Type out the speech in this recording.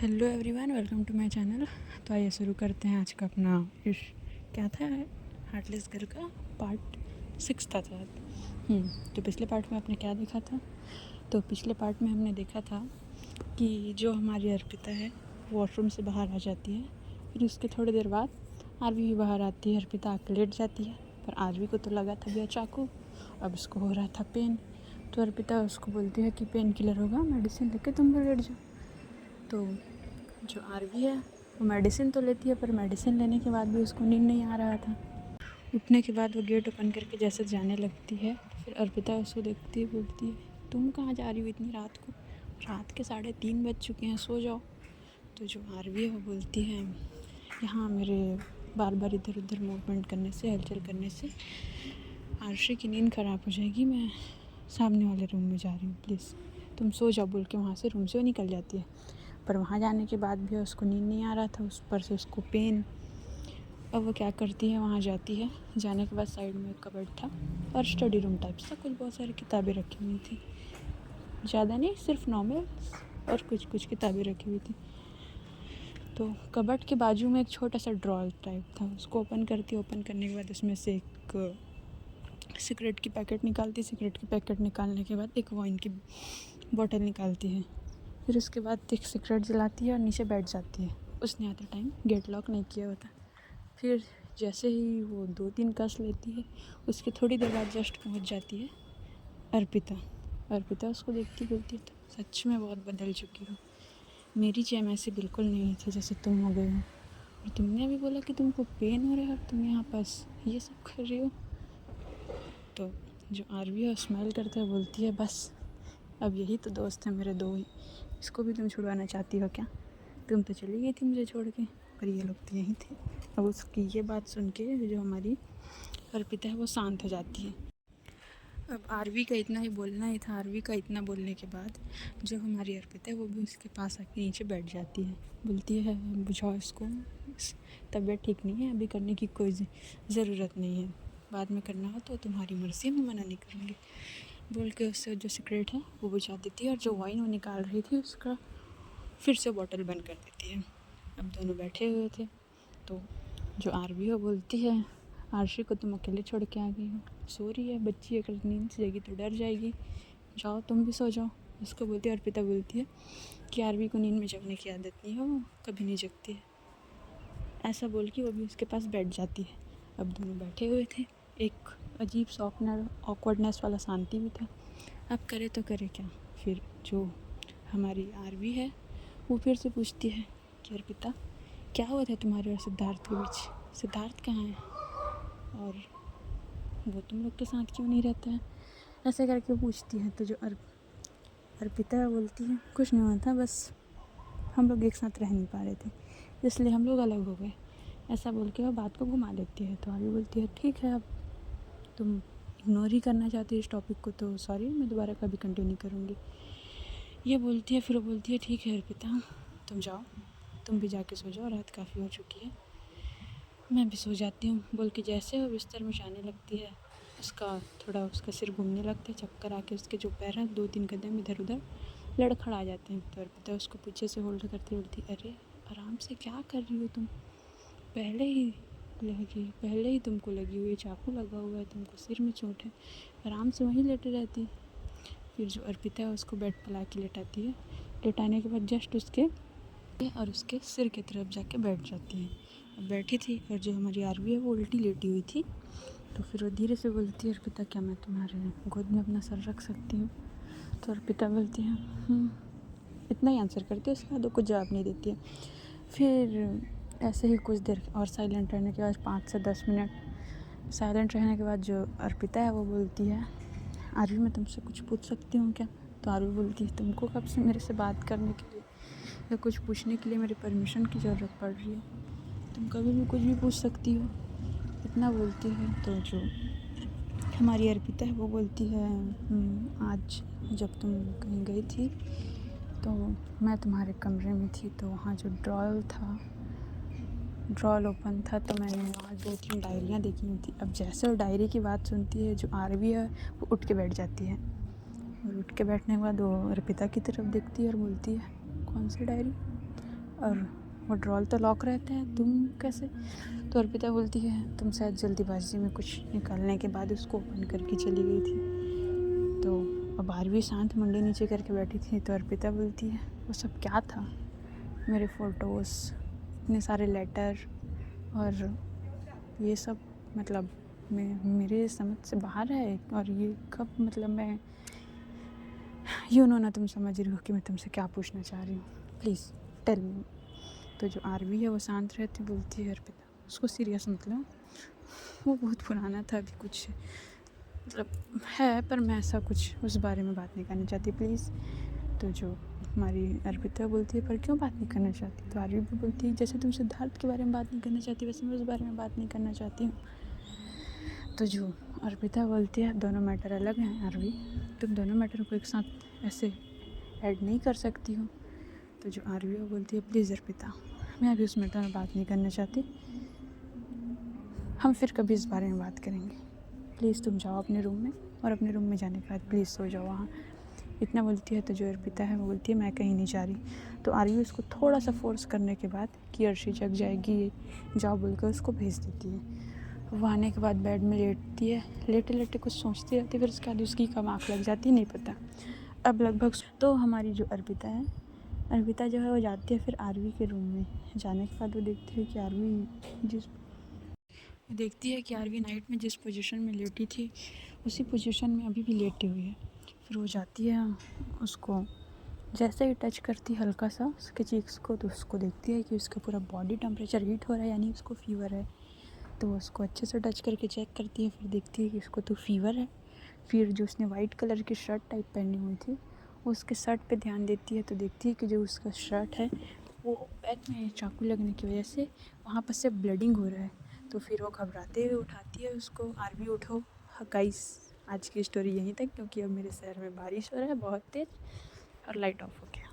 Hello everyone, welcome to my channel. तो आइए शुरू करते हैं आज का अपना इस क्या था हार्टलेस घर का पार्ट 6 था शायद। तो पिछले पार्ट में आपने क्या देखा था? तो पिछले पार्ट में हमने देखा था कि जो हमारी अर्पिता है वॉशरूम से बाहर आ जाती है, फिर उसके थोड़ी देर बाद आरवी भी बाहर आती है। अर्पिता आके लेट जाती है, पर आरवी को तो लगा था भैया चाकू, अब उसको हो रहा था पेन। तो अर्पिता उसको बोलती है कि पेन किलर होगा, मेडिसिन लेके तुम भी लेट जाओ। तो जो आरवी है वो मेडिसिन तो लेती है, पर मेडिसिन लेने के बाद भी उसको नींद नहीं आ रहा था। उठने के बाद वो गेट ओपन करके जैसे जाने लगती है, फिर अर्पिता उसको देखती है, बोलती है तुम कहाँ जा रही हो इतनी रात को? रात के 3:30 बज चुके हैं, सो जाओ। तो जो आरवी है वो बोलती है यहाँ मेरे बार बार इधर उधर मूवमेंट करने से, हलचल करने से आरशी की नींद ख़राब हो जाएगी। मैं सामने वाले रूम में जा रही हूँ, प्लीज़ तुम सो जाओ बोल के वहाँ से रूम से वो निकल जाती है। पर वहाँ जाने के बाद भी उसको नींद नहीं आ रहा था, उस पर से उसको पेन। अब वो क्या करती है, वहाँ जाती है। जाने के बाद साइड में एक कबर्ड था और स्टडी रूम टाइप सा कुछ बहुत सारी किताबें रखी हुई थी, ज़्यादा नहीं, सिर्फ नॉर्मल और कुछ कुछ किताबें रखी हुई थी। तो कबर्ड के बाजू में एक छोटा सा ड्रॉर टाइप था, उसको ओपन करती है। ओपन करने के बाद उसमें से एक सिगरेट की पैकेट निकालती है। सिगरेट की पैकेट निकालने के बाद एक वाइन की बोतल निकालती है। फिर उसके बाद एक सिगरेट जलाती है और नीचे बैठ जाती है। उसने आते टाइम गेट लॉक नहीं किया होता। फिर जैसे ही वो 2-3 कस लेती है, उसके थोड़ी देर बाद जस्ट पहुंच जाती है अर्पिता। अर्पिता उसको देखती बोलती है तुम सच में बहुत बदल चुकी हो, मेरी चैम ऐसी बिल्कुल नहीं थी जैसे तुम हो गई हो, और तुमने अभी बोला कि तुमको पेन हो रहा है और तुम यहाँ पास ये सब कर रही हो। तो जो आरवी है स्माइल करते हुए बोलती है बस अब यही तो दोस्त है मेरे दो ही, इसको भी तुम छुड़वाना चाहती हो क्या? तुम तो चली गई थी मुझे छोड़ के, पर ये लोग तो यहीं थे। अब उसकी ये बात सुन के जो हमारी अर्पिता है वो शांत हो जाती है। अब आरवी का इतना ही बोलना ही था। आरवी का इतना बोलने के बाद जो हमारी अर्पिता है वो भी उसके पास आके नीचे बैठ जाती है। बोलती है बुझाओ इसको, तबीयत ठीक नहीं है, अभी करने की कोई ज़रूरत नहीं है, बाद में करना हो तो तुम्हारी मर्ज़ी, मैं मना नहीं करूँगी बोल के उससे जो सिगरेट है वो बुझा देती है। और जो वाइन वो निकाल रही थी उसका फिर से बॉटल बंद कर देती है। अब दोनों बैठे हुए थे, तो जो आरवी हो बोलती है आरशी को तुम अकेले छोड़ के आ गई हो, सो रही है बच्ची, अगर नींद से जाएगी तो डर जाएगी, जाओ तुम भी सो जाओ। उसको बोलती है, अर्पिता बोलती है कि आरवी को नींद में जगने की आदत नहीं है, वो कभी नहीं जगती है। ऐसा बोल के वो भी उसके पास बैठ जाती है। अब दोनों बैठे हुए थे, एक अजीब सा ऑकवर्डनेस वाला शांति भी था। अब करे तो करे क्या? फिर जो हमारी आरवी है वो फिर से पूछती है कि अर्पिता क्या हुआ था तुम्हारे और सिद्धार्थ के बीच? सिद्धार्थ कहाँ है और वो तुम लोग के साथ क्यों नहीं रहता है? ऐसे करके पूछती है। तो जो अर्पिता बोलती है कुछ नहीं हुआ था, बस हम लोग एक साथ रह नहीं पा रहे थे, इसलिए हम लोग अलग हो गए। ऐसा बोल के वो बात को घुमा लेती है। तो आगे बोलती है ठीक है, अब तुम इग्नोर ही करना चाहती है इस टॉपिक को तो सॉरी, मैं दोबारा कभी कंटिन्यू करूँगी, ये बोलती है। फिर वो बोलती है ठीक है अर्पिता तुम जाओ, तुम भी जाके सो जाओ, रात काफ़ी हो चुकी है, मैं भी सो जाती हूँ बोल के जैसे वो बिस्तर में जाने लगती है, उसका सिर घूमने लगता है, चक्कर आके उसके जो पैर हैं 2-3 कदम इधर उधर लड़खड़ा जाते हैं। तो अर्पिता उसको पीछे से होल्ड करती बोलती अरे आराम से क्या कर रही हो तुम, पहले ही तुमको लगी हुई है, चाकू लगा हुआ है, तुमको सिर में चोट है, आराम से वहीं लेटे रहती। फिर जो अर्पिता है उसको बेड पर ला के लेटाती है। लेटाने के बाद जस्ट उसके और उसके सिर की तरफ जाके बैठ जाती है। अब बैठी थी और जो हमारी आरवी है वो उल्टी लेटी हुई थी। तो फिर वो धीरे से बोलती है अर्पिता क्या मैं तुम्हारे गोद में अपना सर रख सकती हूँ? तो अर्पिता बोलती है इतना ही आंसर करती है, उसके बाद कुछ जवाब नहीं देती है। फिर ऐसे ही कुछ देर और साइलेंट रहने के बाद 5 से 10 मिनट साइलेंट रहने के बाद जो अर्पिता है वो बोलती है आरवी मैं तुमसे कुछ पूछ सकती हूँ क्या? तो आरवी बोलती है तुमको कब से मेरे से बात करने के लिए या कुछ पूछने के लिए मेरी परमिशन की ज़रूरत पड़ रही है? तुम कभी भी कुछ भी पूछ सकती हो, इतना बोलती है। तो जो हमारी अर्पिता है वो बोलती है आज जब तुम कहीं गई थी तो मैं तुम्हारे कमरे में थी, तो वहाँ जो ड्रॉल ओपन था, तो मैंने वहाँ 2-3 डायरियाँ देखी हुई थी। अब जैसे वो डायरी की बात सुनती है जो आरवी है वो उठ के बैठ जाती है, और उठ के बैठने के बाद वो अर्पिता की तरफ देखती है और बोलती है कौन सी डायरी? और वो ड्रॉल तो लॉक रहता है, तुम कैसे? तो अर्पिता बोलती है तुम शायद जल्दीबाजी में कुछ निकालने के बाद उसको ओपन करके चली गई थी। तो अब आरवी शांत मुंडी नीचे करके बैठी थी। तो अर्पिता बोलती है वो सब क्या था? मेरे फ़ोटोज़, इतने सारे लेटर और ये सब, मतलब मेरे समझ से बाहर है। और ये कब, मतलब मैं ना तुम समझ रही हो कि मैं तुमसे क्या पूछना चाह रही हूँ, प्लीज़ टेल मी। तो जो आरवी है वो शांत रहती, बोलती है अर्पिता उसको सीरियस मतलब, वो बहुत पुराना था, अभी कुछ मतलब है, पर मैं ऐसा कुछ उस बारे में बात नहीं करना चाहती, प्लीज़। तो जो हमारी अर्पिता बोलती है पर क्यों बात नहीं करना चाहती? तो आरवी भी बोलती है जैसे तुम सिद्धार्थ के बारे में बात नहीं करना चाहती, वैसे मैं उस बारे में बात नहीं करना चाहती हूँ। तो जो अर्पिता बोलती है दोनों मैटर अलग हैं आरवी, तुम दोनों मैटर को एक साथ ऐसे ऐड नहीं कर सकती हो। तो जो आरवी वो बोलती है प्लीज़ अर्पिता, मैं अभी उस मैटर में बात नहीं करना चाहती, हम फिर कभी इस बारे में बात करेंगे। प्लीज़ तुम जाओ अपने रूम में, और अपने रूम में जाने के बाद प्लीज़ सो जाओ वहाँ। इतना बोलती है तो जो अर्पिता है वो बोलती है मैं कहीं नहीं जा रही। तो आरवी उसको थोड़ा सा फोर्स करने के बाद कि अर्शी जग जाएगी, जाओ बोलकर उसको भेज देती है। वो आने के बाद बेड में लेटती है, लेटे लेटे कुछ सोचती रहती है, फिर उसके बाद उसकी कब आँख लग जाती है नहीं पता। अब लगभग तो हमारी जो अर्पिता है, अर्पिता जो है वो जाती है फिर आरवी के रूम में। जाने के बाद वो देखती है कि आरवी नाइट में जिस पोजीशन में लेटी थी उसी पोजीशन में अभी भी लेटी हुई है। फिर वो जाती है, उसको जैसे ही टच करती हल्का सा उसके चीक्स को, तो उसको देखती है कि उसका पूरा बॉडी टेम्परेचर हीट हो रहा है, यानी उसको फ़ीवर है। तो वो उसको अच्छे से टच करके चेक करती है, फिर देखती है कि इसको तो फ़ीवर है। फिर जो उसने वाइट कलर की शर्ट टाइप पहनी हुई थी वो उसके शर्ट पे ध्यान देती है, तो देखती है कि जो उसका शर्ट है वो बैक में चाकू लगने की वजह से वहाँ पर से ब्लडिंग हो रहा है। तो फिर वो घबराते हुए उठाती है उसको, आरवी उठो। गाइस आज की स्टोरी यहीं तक, क्योंकि अब मेरे शहर में बारिश हो रहा है बहुत तेज़ और लाइट ऑफ हो गया।